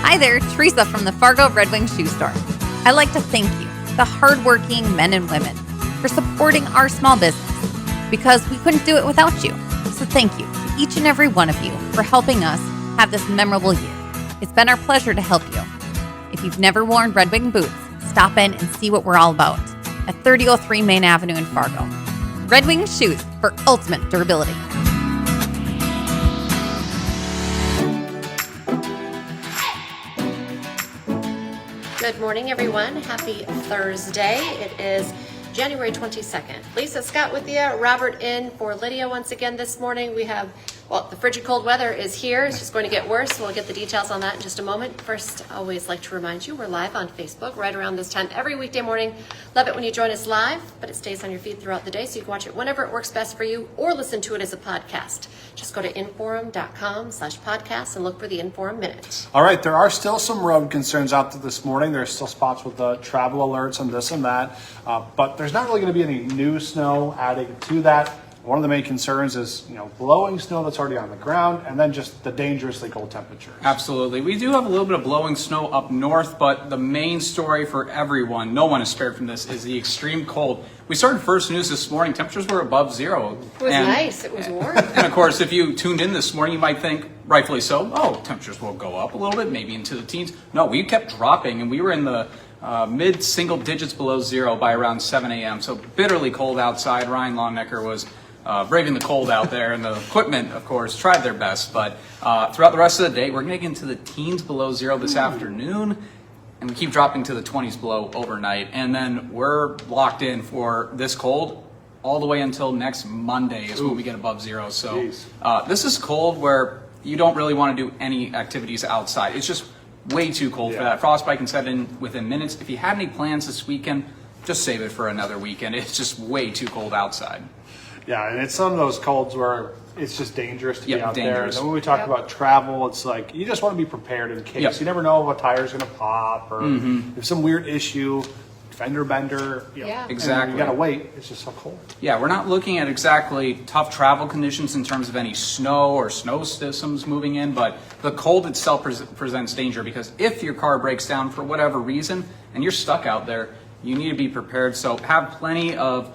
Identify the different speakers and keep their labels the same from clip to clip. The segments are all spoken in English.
Speaker 1: Hi there, Teresa from the Fargo Red Wing Shoe Store. I'd like to thank you, the hardworking men and women, for supporting our small business, because we couldn't do it without you. So thank you to each and every one of you for helping us have this memorable year. It's been our pleasure to help you. If you've never worn Red Wing boots, stop in and see what we're all about at 3003 Main Avenue in Fargo. Red Wing shoes for ultimate durability.
Speaker 2: Good morning, everyone. Happy Thursday. It is January 22nd. Lisa, Scott with you. Robert in for Lydia once again this morning. We have, the frigid cold weather is here. It's just going to get worse. We'll get the details on that in just a moment. First, I always like to remind you, we're live on Facebook right around this time every weekday morning. Love it when you join us live, but it stays on your feed throughout the day, so you can watch it whenever it works best for you or listen to it as a podcast. Just go to inforum.com/podcast and look for the Inforum Minute.
Speaker 3: All right, there are still some road concerns out there this morning. There's still spots with the travel alerts and this and that, but there's not really going to be any new snow adding to that. One of the main concerns is, blowing snow that's already on the ground, and then just the dangerously cold temperatures.
Speaker 4: Absolutely. We do have a little bit of blowing snow up north, but the main story for everyone, no one is spared from this, is the extreme cold. We started first news this morning. Temperatures were above zero.
Speaker 2: It was nice. It was warm.
Speaker 4: And of course, if you tuned in this morning, you might think, rightfully so, temperatures will go up a little bit, maybe into the teens. No, we kept dropping, and we were in the mid-single digits below zero by around 7 a.m. So bitterly cold outside. Ryan Longnecker was braving the cold out there, and the equipment, of course, tried their best. But throughout the rest of the day, we're going to get into the teens below zero this afternoon, and we keep dropping to the 20s below overnight. And then we're locked in for this cold all the way until next Monday is when we get above zero. So this is cold where you don't really want to do any activities outside. It's just way too cold for that. Frostbite can set in within minutes. If you had any plans this weekend, just save it for another weekend. It's just way too cold outside.
Speaker 3: Yeah, and it's some of those colds where it's just dangerous to be out there. And
Speaker 4: dangerous.
Speaker 3: then when we talk about travel, it's like you just want to be prepared in case. You never know if a tire's going to pop or if some weird issue, fender bender.
Speaker 4: Exactly.
Speaker 3: You got to wait. It's just so cold.
Speaker 4: Yeah, we're not looking at exactly tough travel conditions in terms of any snow or snow systems moving in, but the cold itself presents danger because if your car breaks down for whatever reason and you're stuck out there, you need to be prepared. So have plenty of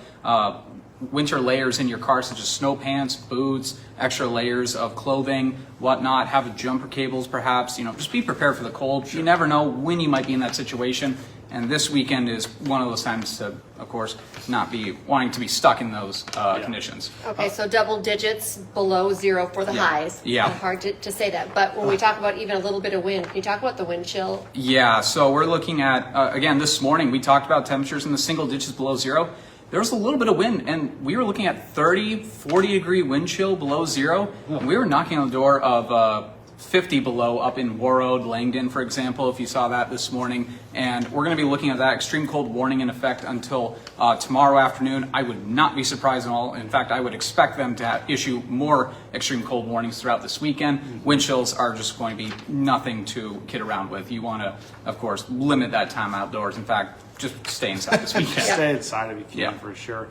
Speaker 4: winter layers in your car, such as snow pants, boots, extra layers of clothing, whatnot. Have jumper cables, perhaps. Just be prepared for the cold. Sure. You never know when you might be in that situation. And this weekend is one of those times to, of course, not be wanting to be stuck in those conditions.
Speaker 2: Okay, so double digits below zero for the highs.
Speaker 4: Yeah.
Speaker 2: Hard to say that. But when we talk about even a little bit of wind, can you talk about the wind chill?
Speaker 4: Yeah, so we're looking at, again, this morning, we talked about temperatures in the single digits below zero. There was a little bit of wind, and we were looking at 30, 40-degree wind chill below zero. And we were knocking on the door of 50 below up in Warroad, Langdon, for example, if you saw that this morning. And we're going to be looking at that extreme cold warning in effect until tomorrow afternoon. I would not be surprised at all. In fact, I would expect them to issue more extreme cold warnings throughout this weekend. Wind chills are just going to be nothing to kid around with. You want to, of course, limit that time outdoors. In fact, just stay inside this weekend.
Speaker 3: Stay inside if you can, for sure.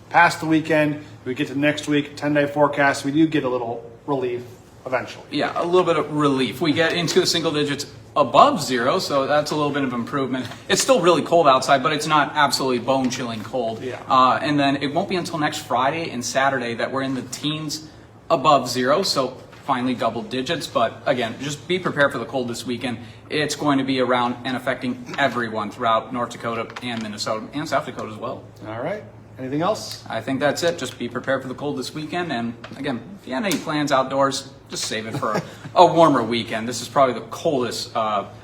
Speaker 3: Past the weekend, we get to next week, 10-day forecast. We do get a little relief eventually.
Speaker 4: Yeah, a little bit of relief. We get into the single digits above zero, so that's a little bit of improvement. It's still really cold outside, but it's not absolutely bone-chilling cold. And then it won't be until next Friday and Saturday that we're in the teens above zero, so finally double digits. But again, just be prepared for the cold this weekend. It's going to be around and affecting everyone throughout North Dakota and Minnesota and South Dakota as well.
Speaker 3: All right. Anything else?
Speaker 4: I think that's it. Just be prepared for the cold this weekend. And again, if you have any plans outdoors, just save it for a warmer weekend. This is probably the coldest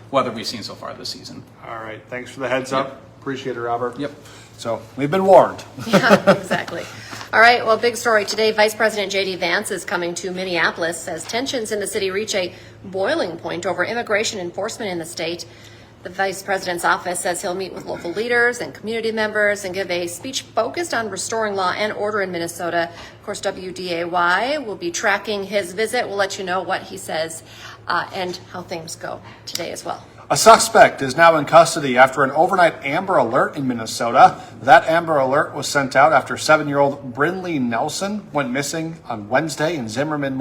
Speaker 4: weather we've seen so far this season.
Speaker 3: All right. Thanks for the heads up. Appreciate it, Robert.
Speaker 4: Yep.
Speaker 3: So we've been warned.
Speaker 2: Yeah, exactly. All right. Well, big story today. Vice President J.D. Vance is coming to Minneapolis as tensions in the city reach a boiling point over immigration enforcement in the state. The vice president's office says he'll meet with local leaders and community members and give a speech focused on restoring law and order in Minnesota. Of course, WDAY will be tracking his visit. We'll let you know what he says and how things go today as well.
Speaker 3: A suspect is now in custody after an overnight Amber Alert in Minnesota. That Amber Alert was sent out after 7-year-old Brinley Nelson went missing on Wednesday in Zimmerman,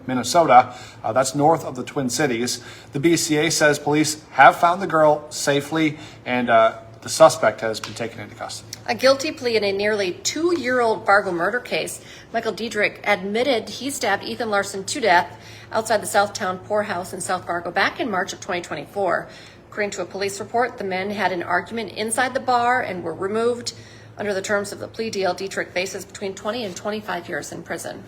Speaker 3: Minnesota. That's north of the Twin Cities. The BCA says police have found the girl safely, and the suspect has been taken into custody.
Speaker 2: A guilty plea in a nearly 2-year-old Fargo murder case. Michael Diedrich admitted he stabbed Ethan Larson to death outside the Southtown Poorhouse in South Fargo back in March of 2024. According to a police report, the men had an argument inside the bar and were removed. Under the terms of the plea deal, Diedrich faces between 20 and 25 years in prison.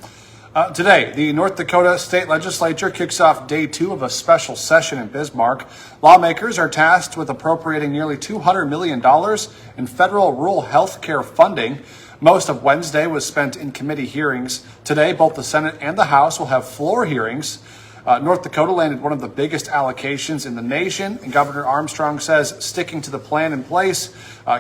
Speaker 3: Today, the North Dakota State Legislature kicks off day 2 of a special session in Bismarck. Lawmakers are tasked with appropriating nearly $200 million in federal rural health care funding. Most of Wednesday was spent in committee hearings. Today, both the Senate and the House will have floor hearings. North Dakota landed one of the biggest allocations in the nation, and Governor Armstrong says sticking to the plan in place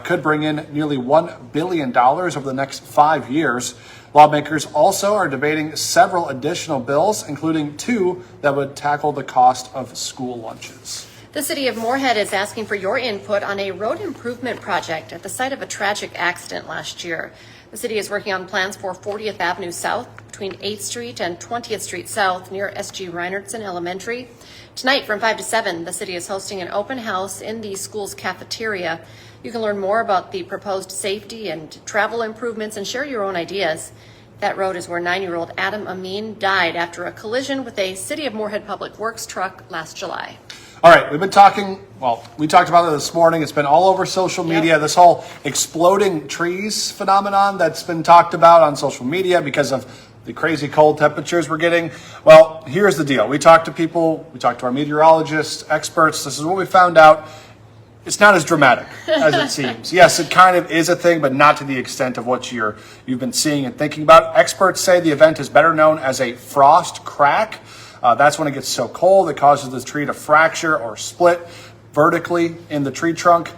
Speaker 3: could bring in nearly $1 billion over the next 5 years. Lawmakers also are debating several additional bills, including 2 that would tackle the cost of school lunches.
Speaker 2: The city of Moorhead is asking for your input on a road improvement project at the site of a tragic accident last year. The city is working on plans for 40th Avenue South between 8th Street and 20th Street South near S.G. Reinertsen Elementary. Tonight from 5 to 7, the city is hosting an open house in the school's cafeteria. You can learn more about the proposed safety and travel improvements and share your own ideas. That road is where 9-year-old Adam Amin died after a collision with a City of Moorhead Public Works truck last July.
Speaker 3: All right, we talked about it this morning. It's been all over social media,
Speaker 2: Yep.
Speaker 3: This whole exploding trees phenomenon that's been talked about on social media because of the crazy cold temperatures we're getting. Well, here's the deal. We talked to people, we talked to our meteorologists, experts. This is what we found out. It's not as dramatic as it seems. Yes, it kind of is a thing, but not to the extent of what you've been seeing and thinking about. Experts say the event is better known as a frost crack. That's when it gets so cold it causes the tree to fracture or split vertically in the tree trunk.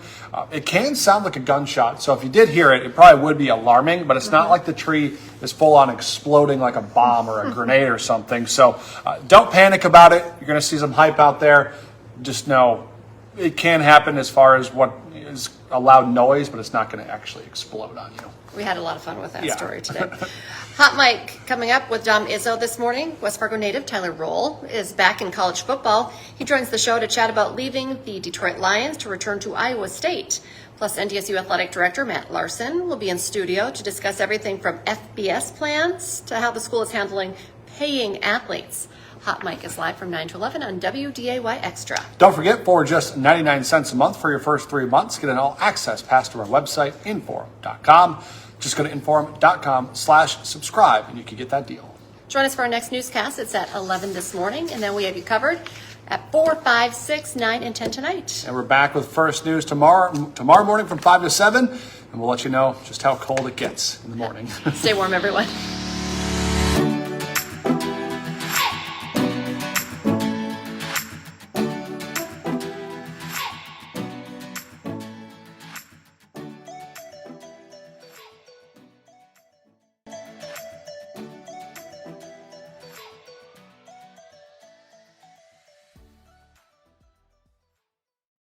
Speaker 3: It can sound like a gunshot, so if you did hear it, it probably would be alarming, but it's not like the tree is full on exploding like a bomb or a grenade or something. So don't panic about it. You're going to see some hype out there. Just know it can happen as far as what is a loud noise, but it's not going to actually explode on you.
Speaker 2: We had a lot of fun with that story today. Hot Mike coming up with Dom Izzo this morning. West Fargo native Tyler Roll is back in college football. He joins the show to chat about leaving the Detroit Lions to return to Iowa State. Plus, NDSU Athletic Director Matt Larson will be in studio to discuss everything from FBS plans to how the school is handling paying athletes. Hot Mike is live from 9 to 11 on WDAY Extra.
Speaker 3: Don't forget, for just 99 cents a month for your first 3 months, get an all-access pass to our website, inforum.com. Just go to inforum.com/subscribe, and you can get that deal.
Speaker 2: Join us for our next newscast. It's at 11 this morning, and then we have you covered at 4, 5, 6, 9, and 10 tonight.
Speaker 3: And we're back with First News tomorrow morning from 5 to 7, and we'll let you know just how cold it gets in the morning.
Speaker 2: Stay warm, everyone.